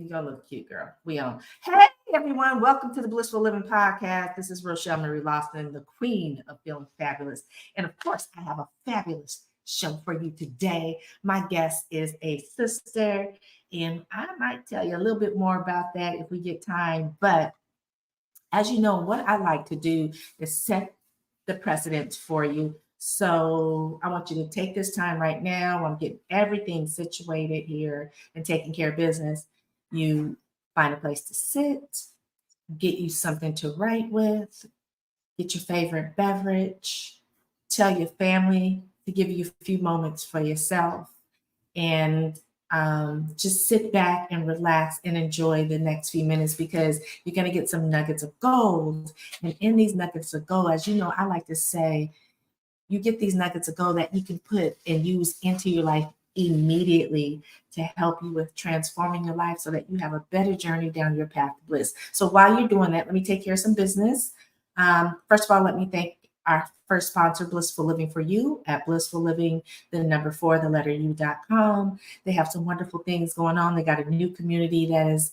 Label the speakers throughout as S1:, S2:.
S1: You're gonna look cute, girl. We on. Hey, everyone. Welcome to the Blissful Living Podcast. This is Rochel Marie Lawson, the queen of feeling fabulous. And of course, I have a fabulous show for you today. My guest is a sister, and I might tell you a little bit more about that if we get time. But as you know, what I like to do is set the precedent for you. So I want you to take this time right now. I'm getting everything situated here and taking care of business. You find a place to sit, get you something to write with, get your favorite beverage, tell your family to give you a few moments for yourself, and just sit back and relax and enjoy the next few minutes because you're going to get some nuggets of gold. And in these nuggets of gold, as you know, I like to say, you get these nuggets of gold that you can put and use into your life immediately to help you with transforming your life so that you have a better journey down your path to bliss. So while you're doing that, let me take care of some business. First of all, let me thank our first sponsor, Blissful Living for You at Blissful Living, the number 4, the letter U.com. They have some wonderful things going on. They got a new community that has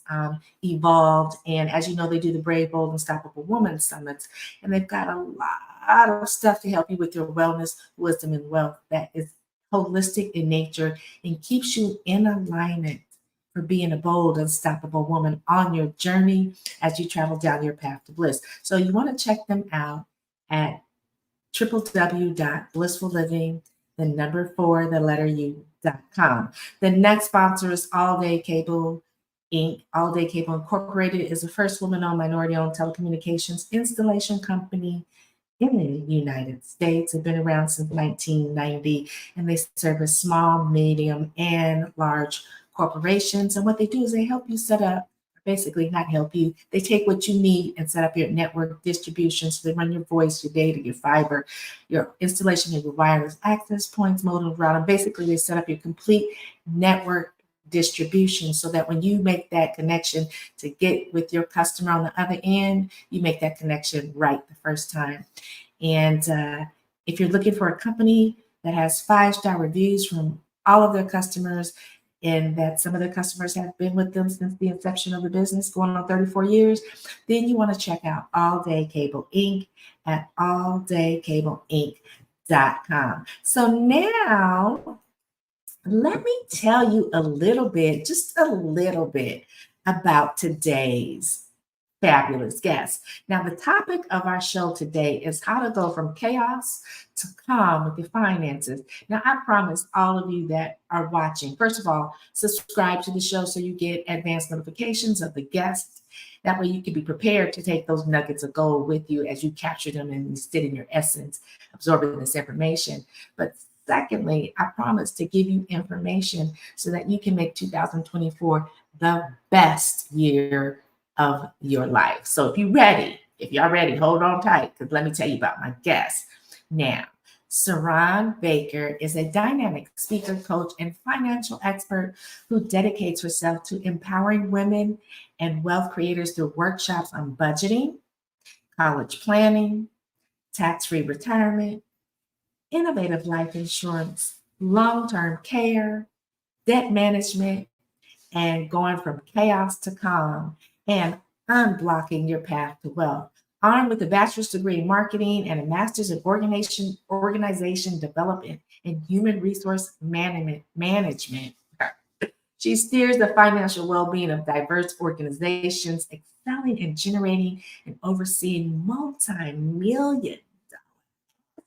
S1: evolved. And as you know, they do the Brave, Bold, Unstoppable Woman Summits. And they've got a lot of stuff to help you with your wellness, wisdom, and wealth that is holistic in nature and keeps you in alignment for being a bold, unstoppable woman on your journey as you travel down your path to bliss. So you want to check them out at www.blissfulliving, the number 4, the letter U.com. The next sponsor is All Day Cable Inc. All Day Cable Incorporated is the first woman-owned, minority-owned telecommunications installation company in the United States. Have been around since 1990, and they service small, medium, and large corporations. And what they do is they help you set up, basically not help you, they take what you need and set up your network distribution. So they run your voice, your data, your fiber, your installation of your wireless access points, modem, router. Basically, they set up your complete network distribution so that when you make that connection to get with your customer on the other end, you make that connection right the first time. And if you're looking for a company that has 5-star reviews from all of their customers, and that some of their customers have been with them since the inception of the business, going on 34 years, then you want to check out All Day Cable Inc. at alldaycableinc.com. So now, let me tell you a little bit, just a little bit, about today's fabulous guest. Now, the topic of our show today is how to go from chaos to calm with your finances. Now, I promise all of you that are watching, first of all, subscribe to the show so you get advanced notifications of the guests. That way you can be prepared to take those nuggets of gold with you as you capture them and you sit in your essence, absorbing this information. But secondly, I promise to give you information so that you can make 2024 the best year of your life. So if y'all ready, hold on tight, because let me tell you about my guest. Now, Saran Baker is a dynamic speaker, coach, and financial expert who dedicates herself to empowering women and wealth creators through workshops on budgeting, college planning, tax-free retirement, innovative life insurance, long-term care, debt management, and going from chaos to calm, and unblocking your path to wealth. Armed with a bachelor's degree in marketing and a master's in organization development and human resource management, she steers the financial well-being of diverse organizations, excelling in generating and overseeing multi-million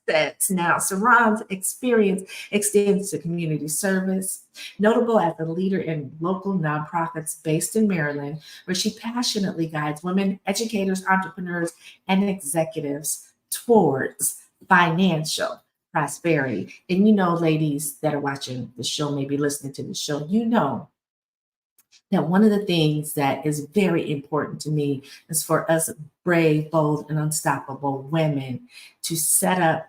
S1: assets. Now, Saran's experience extends to community service, notable as a leader in local nonprofits based in Maryland, where she passionately guides women, educators, entrepreneurs, and executives towards financial prosperity. And you know, ladies that are watching the show, maybe listening to the show, you know that one of the things that is very important to me is for us brave, bold, and unstoppable women to set up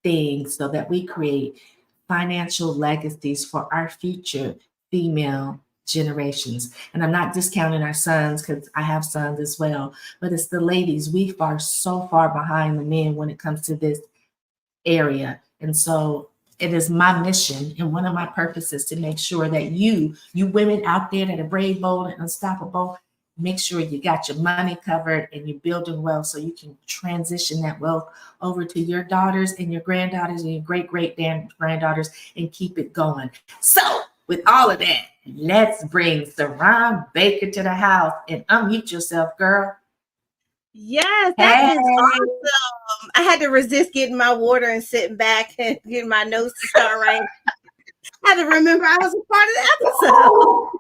S1: things so that we create financial legacies for our future female generations. And I'm not discounting our sons, because I have sons as well, but it's the ladies. We are so far behind the men when it comes to this area. And so It is my mission and one of my purposes to make sure that you women out there that are brave, bold, and unstoppable, make sure you got your money covered and you're building wealth so you can transition that wealth over to your daughters and your granddaughters and your great granddaughters and keep it going. So, with all of that, let's bring Saran Baker to the house and unmute yourself, girl.
S2: Yes, that
S1: Hey.
S2: is awesome. I had to resist getting my water and sitting back and getting my notes to start writing. I had to remember I was a part of the episode.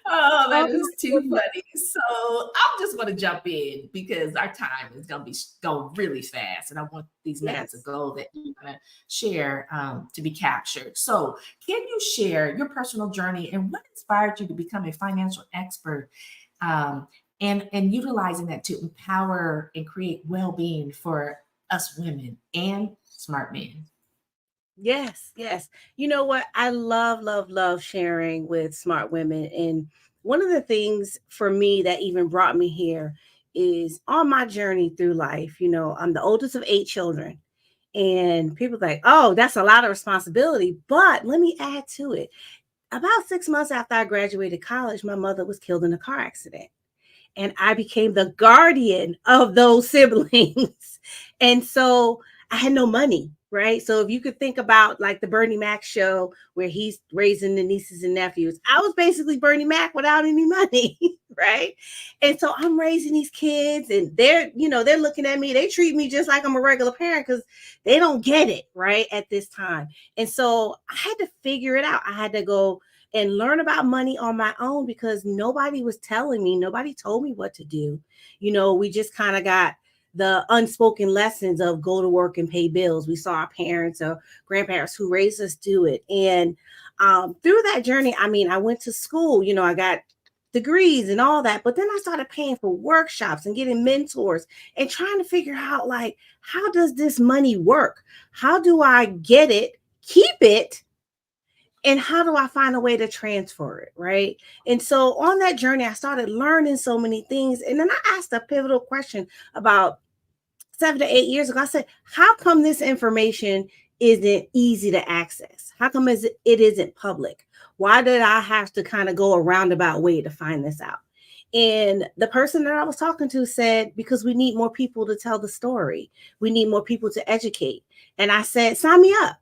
S1: Oh, that is too funny. So I'm just going to jump in because our time is going to be going really fast, and I want these minutes of gold that you're going to share to be captured. So, can you share your personal journey and what inspired you to become a financial expert, and utilizing that to empower and create well-being for us women and smart men?
S2: Yes, yes. You know what? I love, love, love sharing with smart women. And one of the things for me that even brought me here is on my journey through life. I'm the oldest of 8 children. And people like, oh, that's a lot of responsibility. But let me add to it. About 6 months after I graduated college, my mother was killed in a car accident. And I became the guardian of those siblings. And so I had no money, right? So if you could think about like the Bernie Mac show where he's raising the nieces and nephews, I was basically Bernie Mac without any money, right? And so I'm raising these kids and they're looking at me, they treat me just like I'm a regular parent because they don't get it, right, at this time. And so I had to figure it out. I had to go and learn about money on my own because nobody was telling me, nobody told me what to do. We just kind of got the unspoken lessons of go to work and pay bills. We saw our parents or grandparents who raised us do it. And through that journey, I went to school, I got degrees and all that, but then I started paying for workshops and getting mentors and trying to figure out like, how does this money work? How do I get it, keep it, and how do I find a way to transfer it, right? And so on that journey, I started learning so many things. And then I asked a pivotal question about 7 to 8 years ago. I said, how come this information isn't easy to access? How come it isn't public? Why did I have to kind of go a roundabout way to find this out? And the person that I was talking to said, because we need more people to tell the story. We need more people to educate. And I said, sign me up.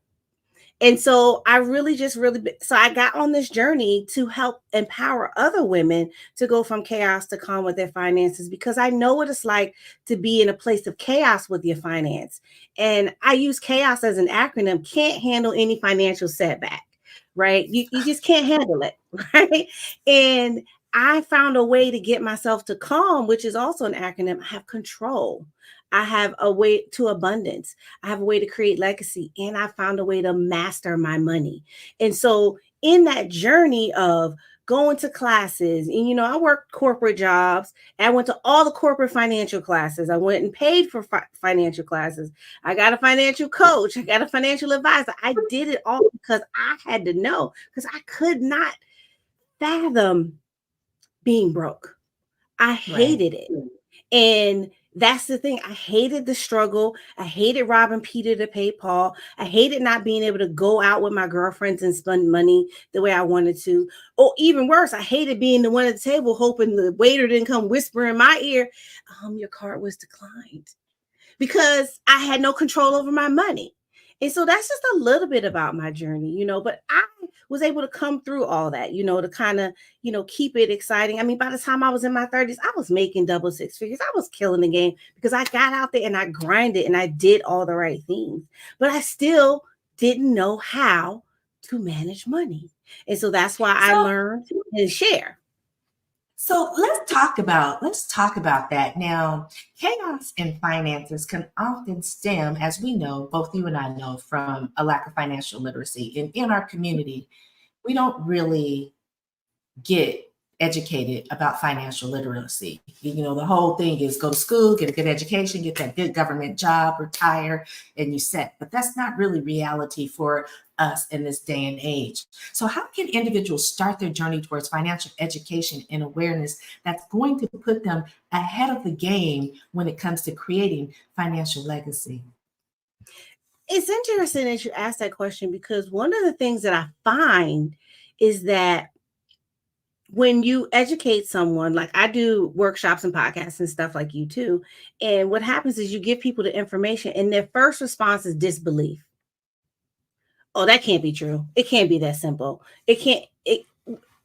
S2: And so I so I got on this journey to help empower other women to go from chaos to calm with their finances, because I know what it's like to be in a place of chaos with your finance. And I use chaos as an acronym, can't handle any financial setback, right? You just can't handle it, right? And I found a way to get myself to calm, which is also an acronym. I have control. I have a way to abundance. I have a way to create legacy, and I found a way to master my money. And so in that journey of going to classes, and I worked corporate jobs, and I went to all the corporate financial classes. I went and paid for financial classes. I got a financial coach. I got a financial advisor. I did it all because I had to know, because I could not fathom being broke. I hated it. And that's the thing. I hated the struggle. I hated robbing Peter to pay Paul. I hated not being able to go out with my girlfriends and spend money the way I wanted to. Or even worse, I hated being the one at the table hoping the waiter didn't come whisper in my ear, your card was declined, because I had no control over my money. And so that's just a little bit about my journey, but I was able to come through all that, to kind of, keep it exciting. By the time I was in my 30s, I was making double six figures. I was killing the game because I got out there and I grinded and I did all the right things, but I still didn't know how to manage money. And so that's why I learned and share.
S1: So let's talk about that now. Chaos in finances can often stem, as we know, both you and I know, from a lack of financial literacy. And in our community, we don't really get educated about financial literacy. The whole thing is go to school, get a good education, get that good government job, retire, and you set. But that's not really reality for us in this day and age. So how can individuals start their journey towards financial education and awareness that's going to put them ahead of the game when it comes to creating financial legacy?
S2: It's interesting that you asked that question, because one of the things that I find is that when you educate someone, like I do workshops and podcasts and stuff like you too, and what happens is you give people the information and their first response is disbelief. Oh, that can't be true. It can't be that simple. It can't.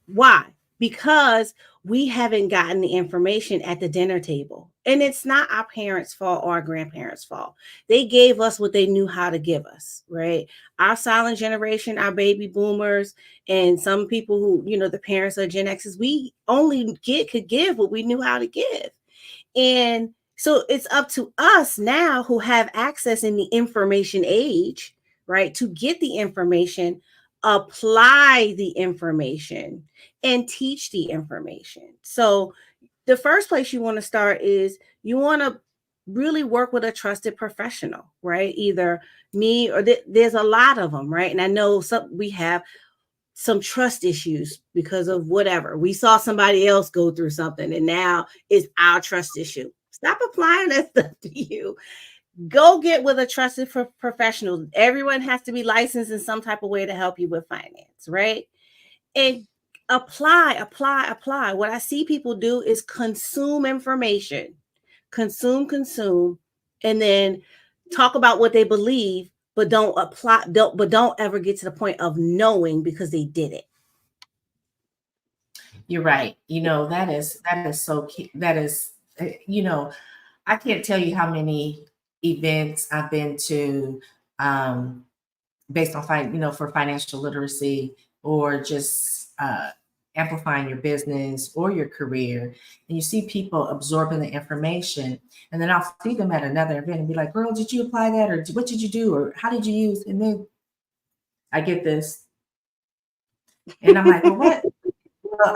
S2: Why? Because we haven't gotten the information at the dinner table. And it's not our parents' fault or our grandparents' fault. They gave us what they knew how to give us, right? Our silent generation, our baby boomers, and some people who, the parents are Gen X's, we only could give what we knew how to give. And so it's up to us now who have access in the information age, right, to get the information, apply the information, and teach the information. So the first place you want to start is you want to really work with a trusted professional, right? Either me or there's a lot of them, right? And I know we have some trust issues because of whatever. We saw somebody else go through something and now it's our trust issue. Stop applying that stuff to you. Go get with a trusted professional. Everyone has to be licensed in some type of way to help you with finance, right? And apply. What I see people do is consume information, consume, and then talk about what they believe, but don't apply, don't ever get to the point of knowing because they did it.
S1: You're right. That is so key. That is, I can't tell you how many events I've been to, based on for financial literacy, or just amplifying your business or your career. And you see people absorbing the information, and then I'll see them at another event and be like, girl, did you apply that? Or what did you do? Or how did you use? And then I get this. And I'm like, well, what? Well,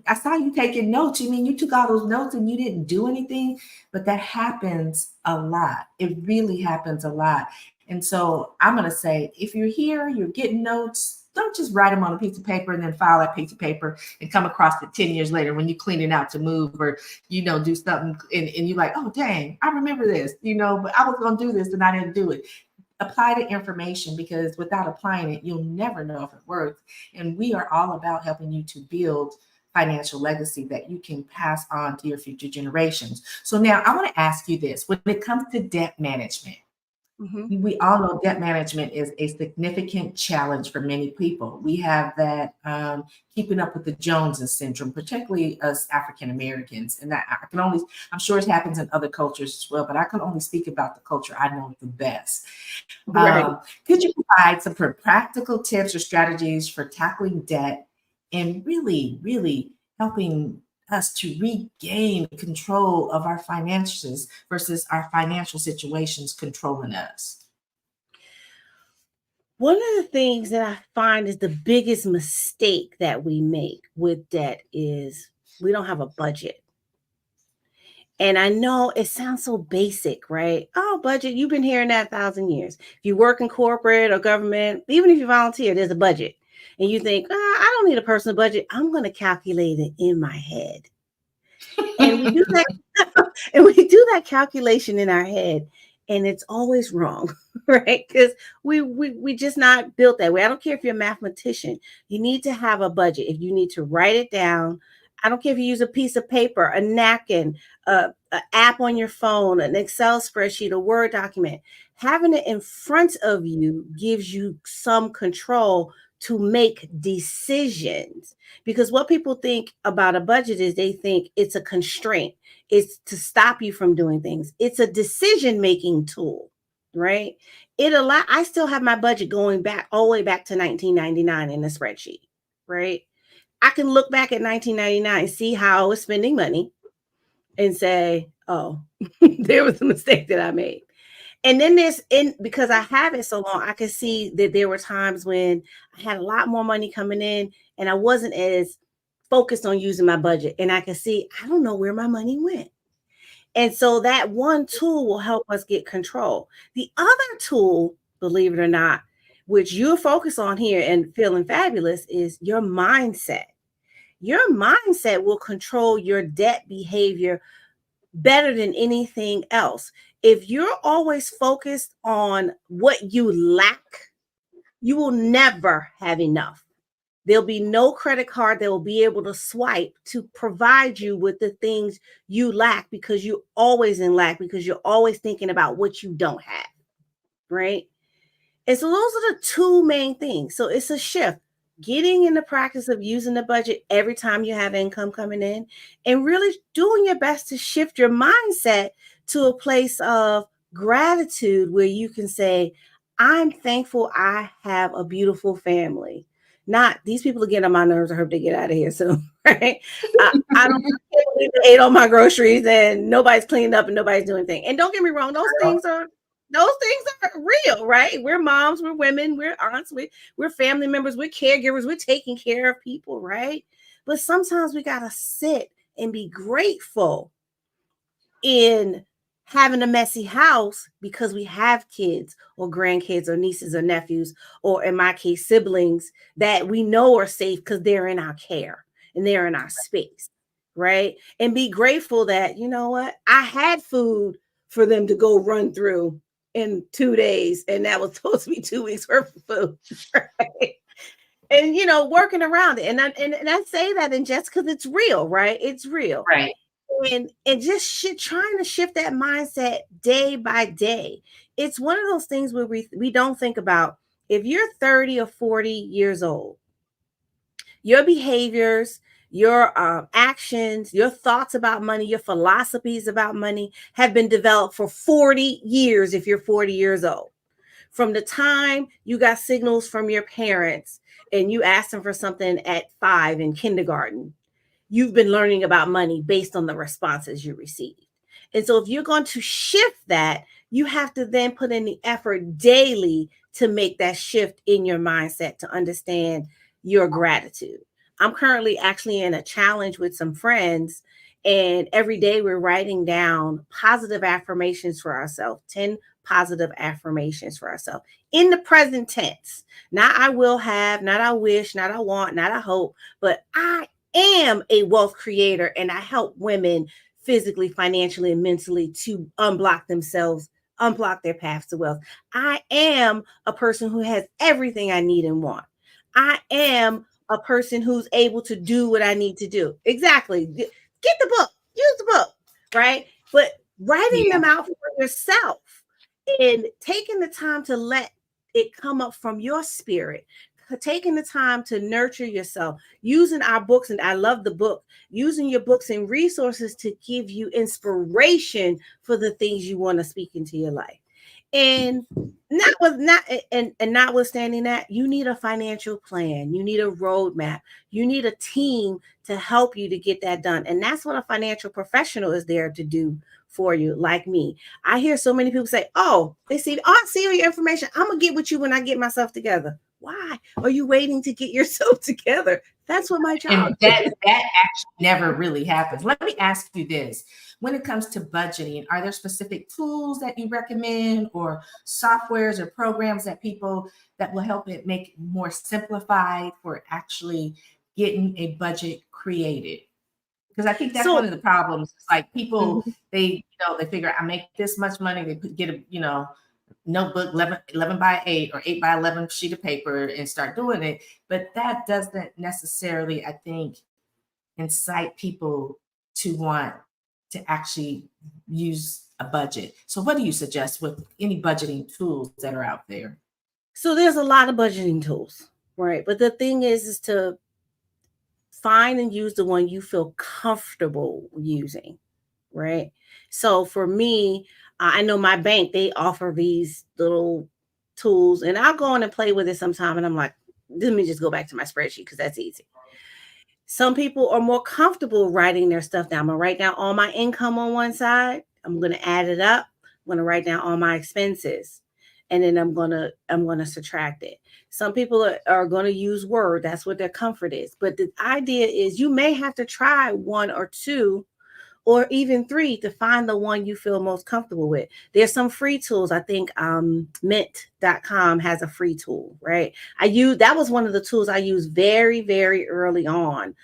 S1: I saw you taking notes. You mean you took all those notes and you didn't do anything? But that happens a lot. It really happens a lot. And so I'm going to say, if you're here, you're getting notes, don't just write them on a piece of paper and then file that piece of paper and come across it 10 years later when you clean it out to move, or, do something and you're like, oh, dang, I remember this, but I was going to do this and I didn't do it. Apply the information, because without applying it, you'll never know if it works. And we are all about helping you to build financial legacy that you can pass on to your future generations. So now I want to ask you this. When it comes to debt management, we all know debt management is a significant challenge for many people. We have that keeping up with the Joneses syndrome, particularly us African Americans. And that I'm sure it happens in other cultures as well, but I can only speak about the culture I know the best.
S2: Right.
S1: Could you provide some practical tips or strategies for tackling debt and really, really helping us to regain control of our finances versus our financial situations controlling us?
S2: One of the things that I find is the biggest mistake that we make with debt is we don't have a budget. And I know it sounds so basic, right? Oh, budget, you've been hearing that 1,000 years. If you work in corporate or government, even if you volunteer, there's a budget. And you think, I don't need a personal budget. I'm going to calculate it in my head. And we do that, and we do that calculation in our head, and it's always wrong, right? Because we just not built that way. I don't care if you're a mathematician, you need to have a budget. If you need to write it down, I don't care if you use a piece of paper, a napkin, an app on your phone, an Excel spreadsheet, a Word document. Having it in front of you gives you some control to make decisions. Because what people think about a budget is they think it's a constraint. It's to stop you from doing things. It's a decision-making tool, right? I still have my budget going back all the way back to 1999 in a spreadsheet, right? I can look back at 1999 and see how I was spending money and say, oh, there was a mistake that I made. And then because I have it so long, I can see that there were times when I had a lot more money coming in and I wasn't as focused on using my budget. And I can see, I don't know where my money went. And so that one tool will help us get control. The other tool, believe it or not, which you're focused on here and feeling fabulous, is your mindset. Your mindset will control your debt behavior better than anything else. If you're always focused on what you lack, you will never have enough. There'll be no credit card that will be able to swipe to provide you with the things you lack, because you're always in lack, because you're always thinking about what you don't have, right? And so those are the two main things. So it's a shift. Getting in the practice of using the budget every time you have income coming in, and really doing your best to shift your mindset to a place of gratitude where you can say, I'm thankful I have a beautiful family. Not these people are getting on my nerves. I hope they get out of here soon, right? I don't I can't believe they ate all my groceries and nobody's cleaned up and nobody's doing anything. And don't get me wrong, those things are real, right? We're moms, we're women, we're aunts, we're family members, we're caregivers, we're taking care of people, right? But sometimes we got to sit and be grateful in having a messy house because we have kids or grandkids or nieces or nephews, or in my case, siblings that we know are safe because they're in our care and they're in our space, right? And be grateful that, you know what, I had food for them to go run through in 2 days, and that was supposed to be 2 weeks worth of food, right? And working around it, and I say that, and just because it's real, right? It's real.
S1: Right.
S2: And just trying to shift that mindset day by day. It's one of those things where we don't think about, if you're 30 or 40 years old, your behaviors, your actions, your thoughts about money, your philosophies about money have been developed for 40 years. If you're 40 years old, from the time you got signals from your parents and you asked them for something at 5 in kindergarten, you've been learning about money based on the responses you received. And so if you're going to shift that, you have to then put in the effort daily to make that shift in your mindset, to understand your gratitude. I'm currently actually in a challenge with some friends, and every day we're writing down positive affirmations for ourselves, 10 positive affirmations for ourselves in the present tense. Not I will have, not I wish, not I want, not I hope, but I am a wealth creator, and I help women physically, financially, and mentally to unblock themselves, unblock their paths to wealth. I am a person who has everything I need and want. I am a person who's able to do what I need to do. Exactly. Get the book, use the book, right? But writing them out for yourself and taking the time to let it come up from your spirit, taking the time to nurture yourself, using our books, and I love the book, using your books and resources to give you inspiration for the things you want to speak into your life. And notwithstanding that, you need a financial plan, you need a roadmap, you need a team to help you to get that done. And that's what a financial professional is there to do for you, like me. I hear so many people say, I see all your information, I'm gonna get with you when I get myself together. Why are you waiting to get yourself together? That's what my job
S1: And
S2: is.
S1: that actually never really happens. Let me ask you this. When it comes to budgeting, are there specific tools that you recommend, or softwares or programs that will help it make it more simplified for actually getting a budget created? Because I think that's one of the problems. It's like people, they figure I make this much money, they get a, notebook 11 by 8 or 8 by 11 sheet of paper and start doing it. But that doesn't necessarily, I think, incite people to want to actually use a budget. So what do you suggest with any budgeting tools that are out there?
S2: So there's a lot of budgeting tools, right? But the thing is to find and use the one you feel comfortable using, right? So for me, I know my bank, they offer these little tools, and I'll go on and play with it sometime. And I'm like, let me just go back to my spreadsheet because that's easy. Some people are more comfortable writing their stuff down. I'm going to write down all my income on one side. I'm going to add it up. I'm going to write down all my expenses. And then I'm going to subtract it. Some people are going to use Word. That's what their comfort is. But the idea is you may have to try one or two or even 3 to find the one you feel most comfortable with. There's some free tools. I think mint.com has a free tool, right? That was one of the tools I used very, very early on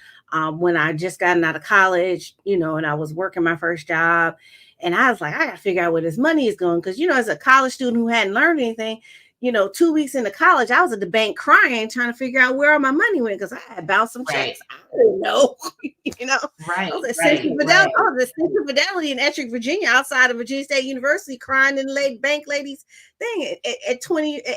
S2: when I just gotten out of college, and I was working my first job. And I was like, I got to figure out where this money is going. Because, as a college student who hadn't learned anything, 2 weeks into college, I was at the bank crying, trying to figure out where all my money went because I had bounced some
S1: Right.
S2: checks. I didn't know, I
S1: Right.
S2: was at
S1: Right.
S2: Central Fidelity. I was at Central Fidelity in Ettrick, Virginia, outside of Virginia State University, crying in the bank lady's thing at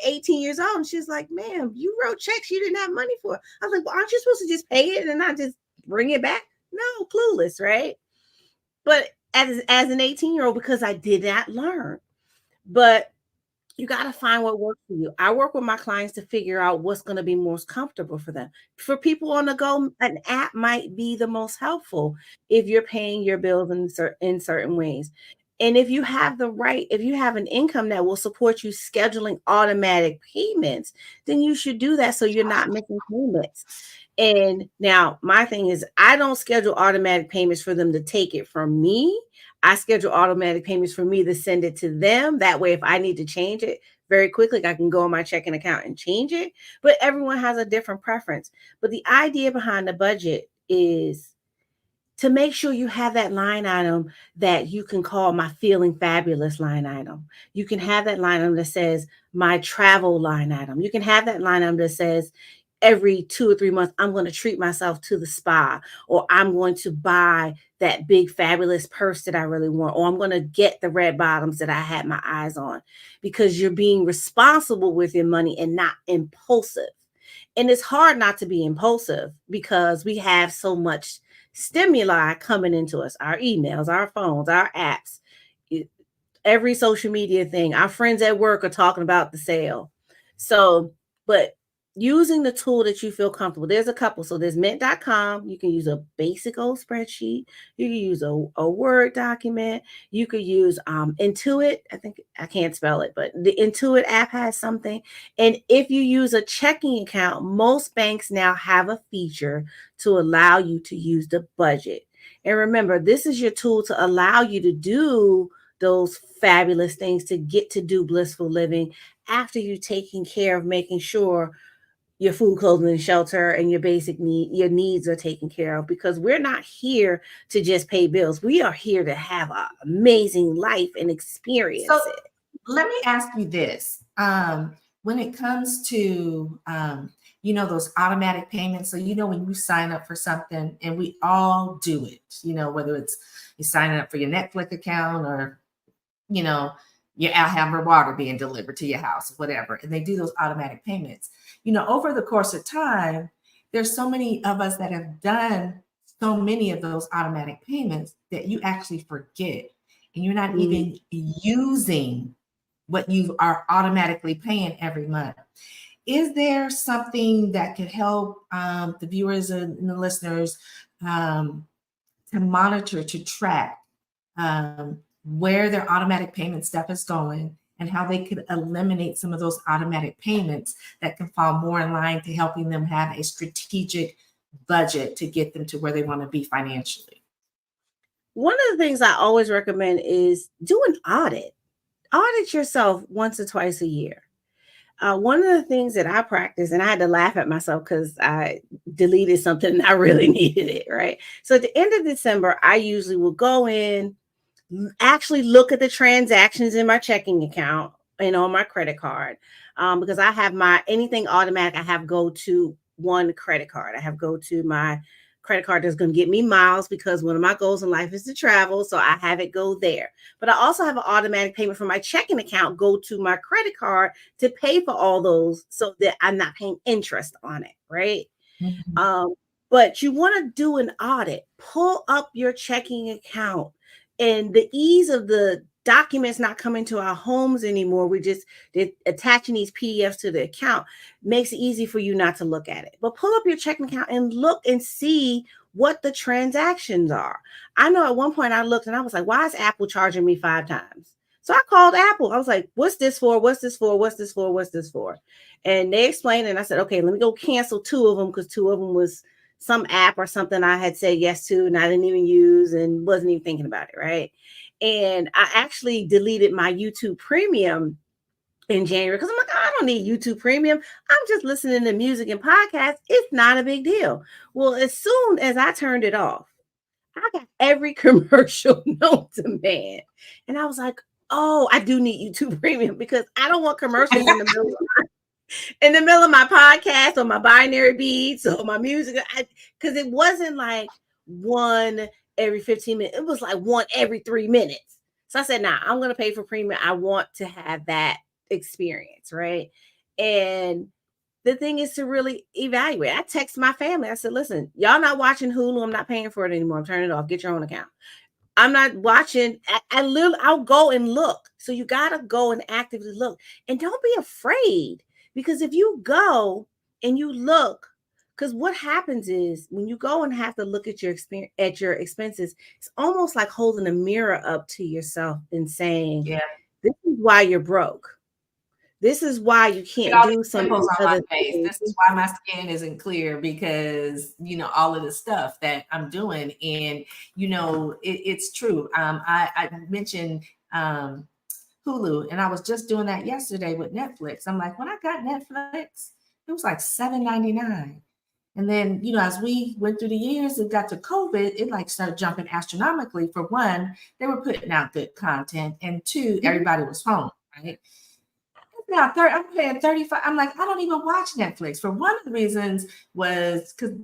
S2: 18 years old. And she's like, "Ma'am, you wrote checks you didn't have money for." I was like, "Well, aren't you supposed to just pay it and not just bring it back?" No, clueless, right? But as an 18-year-old, because I did not learn. But you got to find what works for you. I work with my clients to figure out what's going to be most comfortable for them. For people on the go, an app might be the most helpful if you're paying your bills in certain ways. And if you have an income that will support you scheduling automatic payments, then you should do that so you're not missing payments. And now my thing is, I don't schedule automatic payments for them to take it from me. I schedule automatic payments for me to send it to them. That way, if I need to change it very quickly, I can go on my checking account and change it. But everyone has a different preference. But the idea behind the budget is to make sure you have that line item that you can call my feeling fabulous line item. You can have that line item that says my travel line item. You can have that line item that says every 2 or 3 months, I'm going to treat myself to the spa, or I'm going to buy that big fabulous purse that I really want, or I'm going to get the red bottoms that I had my eyes on, because you're being responsible with your money and not impulsive. And it's hard not to be impulsive because we have so much stimuli coming into us, our emails, our phones, our apps, every social media thing. Our friends at work are talking about the sale. So, but using the tool that you feel comfortable. There's a couple. So there's mint.com. You can use a basic old spreadsheet. You can use a Word document. You could use Intuit. I think I can't spell it, but the Intuit app has something. And if you use a checking account, most banks now have a feature to allow you to use the budget. And remember, this is your tool to allow you to do those fabulous things, to get to do blissful living after you've taken care of making sure your food, clothing, and shelter and your your needs are taken care of, because we're not here to just pay bills. We are here to have an amazing life and experience
S1: So
S2: it.
S1: let me ask you this. When it comes to, those automatic payments, so, when you sign up for something, and we all do it, whether it's you signing up for your Netflix account, or, you know, your Alhambra water being delivered to your house, whatever, and they do those automatic payments. Over the course of time, there's so many of us that have done so many of those automatic payments that you actually forget, and you're not even using what you are automatically paying every month. Is there something that could help the viewers and the listeners to monitor, to track where their automatic payment stuff is going, and how they could eliminate some of those automatic payments that can fall more in line to helping them have a strategic budget to get them to where they want to be financially?
S2: One of the things I always recommend is do an audit. Audit yourself once or twice a year. One of the things that I practice, and I had to laugh at myself because I deleted something and I really needed it, right? So at the end of December, I usually will go in, actually look at the transactions in my checking account and on my credit card, because I have my anything automatic. I have go to one credit card. I have go to my credit card that's going to get me miles, because one of my goals in life is to travel. So I have it go there. But I also have an automatic payment from my checking account go to my credit card to pay for all those, so that I'm not paying interest on it, right?
S1: Mhm.
S2: But you want to do an audit. Pull up your checking account, and the ease of the documents not coming to our homes anymore. They're attaching these PDFs to the account, makes it easy for you not to look at it. But pull up your checking account and look and see what the transactions are. I know at one point I looked and I was like, why is Apple charging me 5 times? So I called Apple. I was like, what's this for? What's this for? What's this for? What's this for? And they explained, and I said, okay, let me go cancel 2 of them, because 2 of them was some app or something I had said yes to and I didn't even use and wasn't even thinking about it, right? And I actually deleted my YouTube Premium in January because I'm like, I don't need YouTube Premium. I'm just listening to music and podcasts. It's not a big deal. Well, as soon as I turned it off, I got every commercial known to man. And I was like, oh, I do need YouTube Premium because I don't want commercials in the middle of my podcast or my binary beats or my music. Because it wasn't like one every 15 minutes. It was like one every 3 minutes. So I said, nah, I'm going to pay for premium. I want to have that experience, right? And the thing is to really evaluate. I text my family. I said, listen, y'all not watching Hulu. I'm not paying for it anymore. I'm turning it off. Get your own account. I'm not watching. I'll go and look. So you got to go and actively look. And don't be afraid, because if you go and you look, because what happens is when you go and have to look at your experience, at your expenses, it's almost like holding a mirror up to yourself and saying,
S1: Yeah.
S2: this is why you're broke. This is why you can't
S1: All
S2: do
S1: these
S2: some
S1: pimples on my
S2: other
S1: face.
S2: things.
S1: This is why my skin isn't clear, because all of the stuff that I'm doing, and it's true. I mentioned Hulu, and I was just doing that yesterday with Netflix. I'm like, when I got Netflix, it was like $7.99. And then, as we went through the years and got to COVID, it like started jumping astronomically. For one, they were putting out good content, and two, everybody was home, right? Now I'm paying 35. I'm like, I don't even watch Netflix. For one of the reasons was because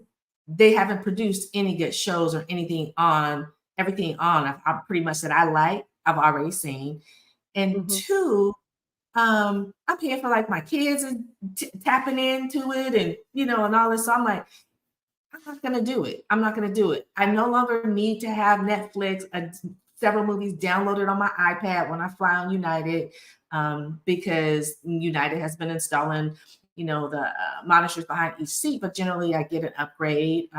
S1: they haven't produced any good shows or anything on everything on. I've pretty much that I like, I've already seen. And two, I'm paying for like my kids and tapping into it, and and all this. So I'm like, I'm not gonna do it. I'm not gonna do it. I no longer need to have Netflix, several movies downloaded on my iPad when I fly on United, because United has been installing, the monitors behind each seat. But generally, I get an upgrade,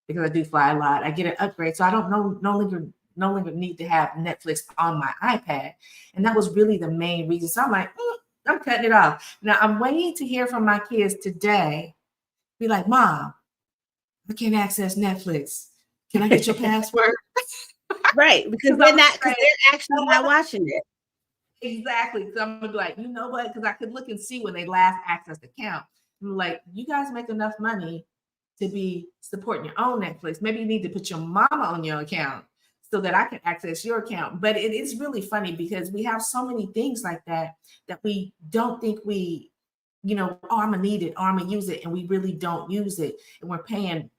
S1: because I do fly a lot. I get an upgrade, so I don't no longer need to have Netflix on my iPad, and that was really the main reason. So I'm like, I'm cutting it off. Now I'm waiting to hear from my kids today. Be like, Mom, I can't access Netflix. Can I get your password?
S2: Right, because they're actually not watching it.
S1: Exactly. Because I'm gonna be like, you know what? Because I could look and see when they last accessed the account. I'm like, you guys make enough money to be supporting your own Netflix. Maybe you need to put your mama on your account so that I can access your account. But it is really funny because we have so many things like that we don't think we, oh, I'm gonna need it or I'm gonna use it, and we really don't use it, and we're paying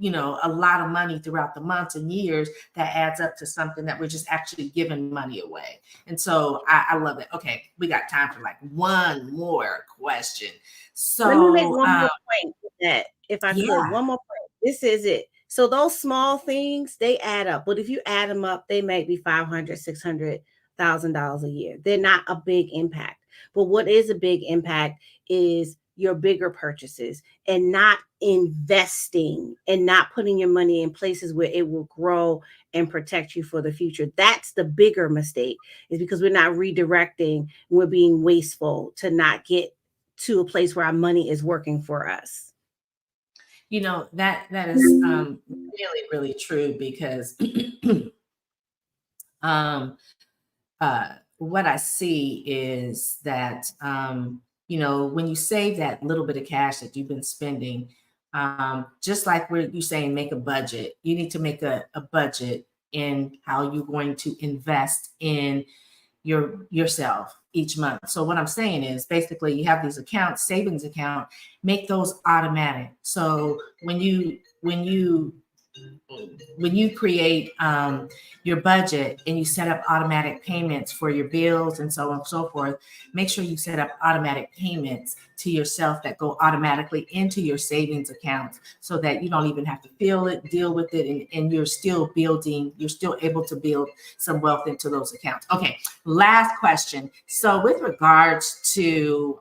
S1: a lot of money throughout the months and years that adds up to something that we're just actually giving money away. And so I love it. Okay, we got time for like one more question. So
S2: let me make one more point with that, if I could.
S1: Yeah.
S2: One more point. This is it. So those small things, they add up. But if you add them up, they may be $500,000, $600,000 a year. They're not a big impact. But what is a big impact is your bigger purchases, and not investing and not putting your money in places where it will grow and protect you for the future. That's the bigger mistake, is because we're not redirecting. We're being wasteful to not get to a place where our money is working for us.
S1: That is really, really true, because what I see is that when you save that little bit of cash that you've been spending, just like where you're saying make a budget, you need to make a budget in how you're going to invest in yourself each month. So what I'm saying is basically you have these accounts, savings account, make those automatic. So when you create your budget and you set up automatic payments for your bills and so on and so forth, make sure you set up automatic payments to yourself that go automatically into your savings accounts, so that you don't even have to feel it, deal with it, and you're still able to build some wealth into those accounts. Okay, last question. So with regards to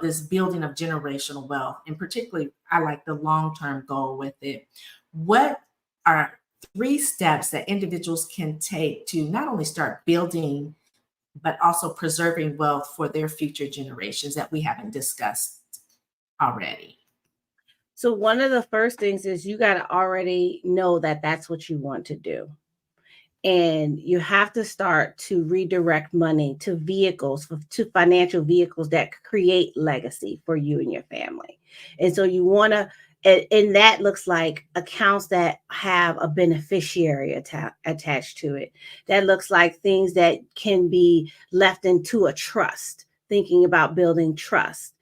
S1: this building of generational wealth, and particularly I like the long-term goal with it. What are 3 steps that individuals can take to not only start building, but also preserving wealth for their future generations that we haven't discussed already?
S2: So one of the first things is you got to already know that that's what you want to do. And you have to start to redirect money to vehicles, to financial vehicles that create legacy for you and your family. And so you want to, and that looks like accounts that have a beneficiary attached to it. That looks like things that can be left into a trust, thinking about building trust.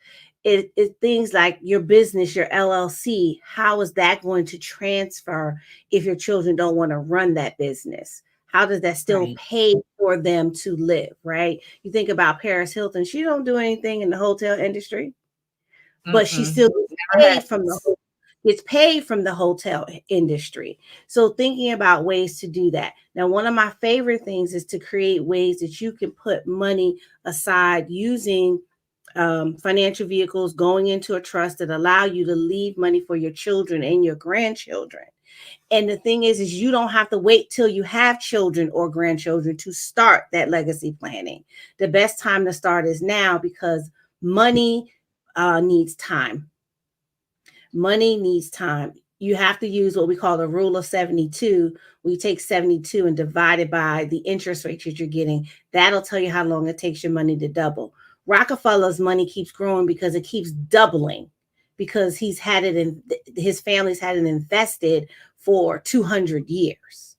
S2: It things like your business, your LLC. How is that going to transfer if your children don't want to run that business? How does that still
S1: Right.
S2: pay for them to live, right? You think about Paris Hilton, she don't do anything in the hotel industry, but she
S1: Mm-mm.
S2: still
S1: Never has.
S2: gets paid from the hotel industry. So thinking about ways to do that. Now, one of my favorite things is to create ways that you can put money aside using financial vehicles, going into a trust that allow you to leave money for your children and your grandchildren. And the thing is you don't have to wait till you have children or grandchildren to start that legacy planning. The best time to start is now, because money needs time. Money needs time. You have to use what we call the rule of 72. We take 72 and divide it by the interest rate that you're getting. That'll tell you how long it takes your money to double. Rockefeller's money keeps growing because it keeps doubling, because he's had it in, his family's had it invested for 200 years.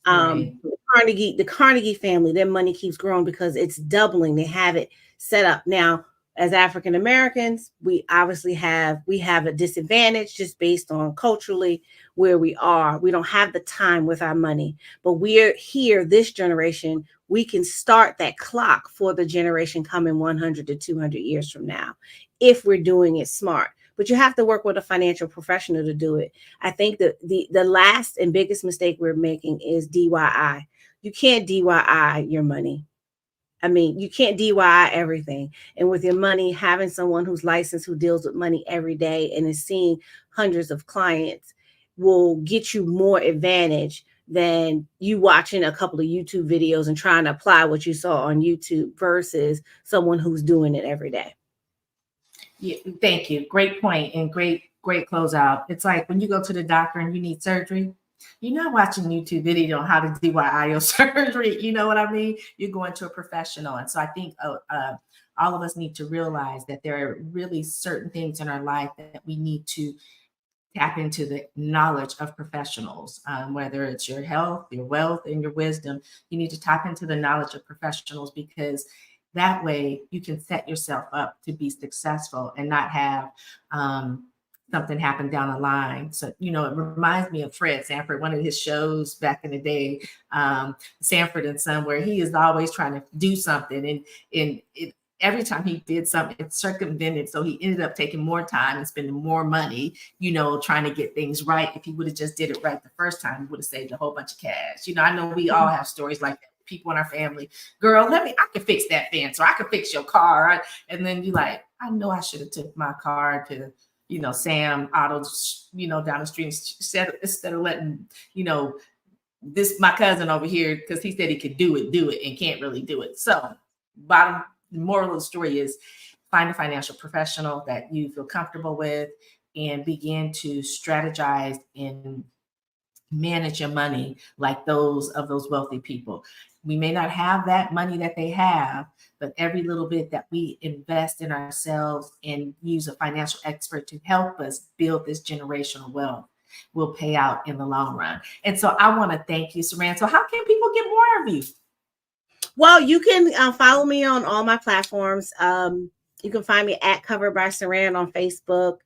S1: Right.
S2: The Carnegie family, their money keeps growing because it's doubling. They have it set up. Now, as African Americans, we have a disadvantage just based on culturally where we are. We don't have the time with our money, but we're here, this generation, we can start that clock for the generation coming 100 to 200 years from now if we're doing it smart. But you have to work with a financial professional to do it. I think that the last and biggest mistake we're making is DIY. You can't DIY your money. I mean, you can't DIY everything. And with your money, having someone who's licensed, who deals with money every day and is seeing hundreds of clients, will get you more advantage than you watching a couple of YouTube videos and trying to apply what you saw on YouTube versus someone who's doing it every day.
S1: Yeah, thank you. Great point and great closeout. It's like when you go to the doctor and you need surgery, you're not watching YouTube video on how to DIY your surgery. You know what I mean? You're going to a professional. And so I think all of us need to realize that there are really certain things in our life that we need to tap into the knowledge of professionals, whether it's your health, your wealth, and your wisdom. You need to tap into the knowledge of professionals, because that way you can set yourself up to be successful and not have something happen down the line. So, it reminds me of Fred Sanford, one of his shows back in the day, Sanford and Son, where he is always trying to do something. And every time he did something, it circumvented. So he ended up taking more time and spending more money, trying to get things right. If he would have just did it right the first time, he would have saved a whole bunch of cash. I know we all have stories like that. People in our family, girl, I can fix that fence, or I can fix your car. And then you like, I know I should have took my car to, Sam Auto, down the street, instead of letting, this, my cousin over here, because he said he could do it and can't really do it. So the moral of the story is find a financial professional that you feel comfortable with and begin to strategize and manage your money like those wealthy people. We may not have that money that they have, but every little bit that we invest in ourselves and use a financial expert to help us build this generational wealth will pay out in the long run. And so I want to thank you, Saran. So how can people get more of you?
S2: Well, you can follow me on all my platforms. You can find me at Covered by Saran on Facebook,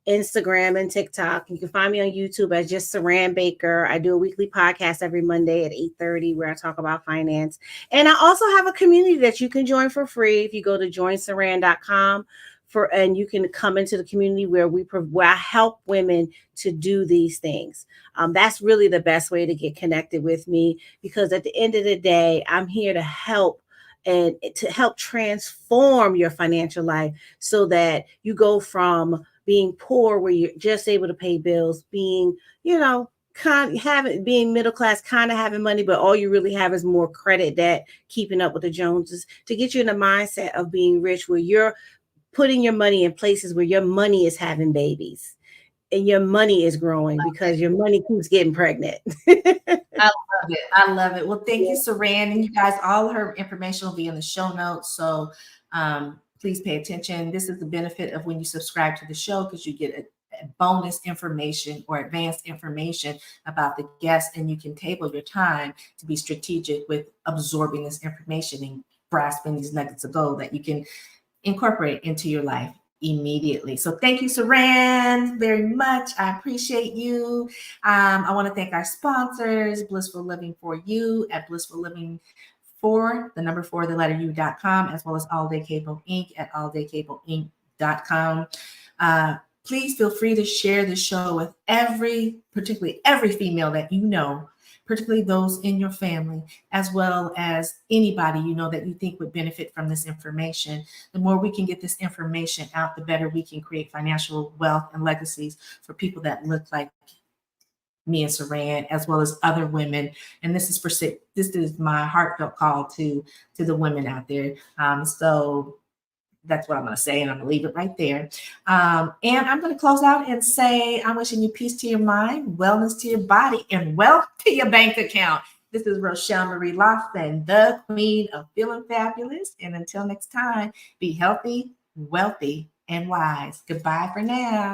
S2: Instagram, and TikTok. You can find me on YouTube as just Saran Baker. I do a weekly podcast every Monday at 8:30 where I talk about finance. And I also have a community that you can join for free if you go to joinsaran.com. And you can come into the community where I help women to do these things. That's really the best way to get connected with me, because at the end of the day, I'm here to help and to help transform your financial life so that you go from being poor, where you're just able to pay bills, being, being middle class, kind of having money, but all you really have is more credit debt, keeping up with the Joneses, to get you in the mindset of being rich, where you're putting your money in places where your money is having babies and your money is growing because your money keeps getting pregnant.
S1: I love it. I love it. Well, thank you, Saran. And you guys, all her information will be in the show notes. So please pay attention. This is the benefit of when you subscribe to the show, because you get a bonus information or advanced information about the guest, and you can table your time to be strategic with absorbing this information and grasping these nuggets of gold that you can incorporate into your life immediately. So thank you, Saran, very much. I appreciate you. I want to thank our sponsors, Blissful Living for You at Blissful Living for the number 4, the letter U.com, as well as All Day Cable Inc. at alldaykableinc.com. Please feel free to share the show with particularly every female that you know, particularly those in your family, as well as anybody you know that you think would benefit from this information. The more we can get this information out, the better we can create financial wealth and legacies for people that look like me and Saran, as well as other women. And this is my heartfelt call to the women out there. So that's what I'm going to say, and I'm going to leave it right there. And I'm going to close out and say, I'm wishing you peace to your mind, wellness to your body, and wealth to your bank account. This is Rochel Marie Lawson, the queen of feeling fabulous. And until next time, be healthy, wealthy, and wise. Goodbye for now.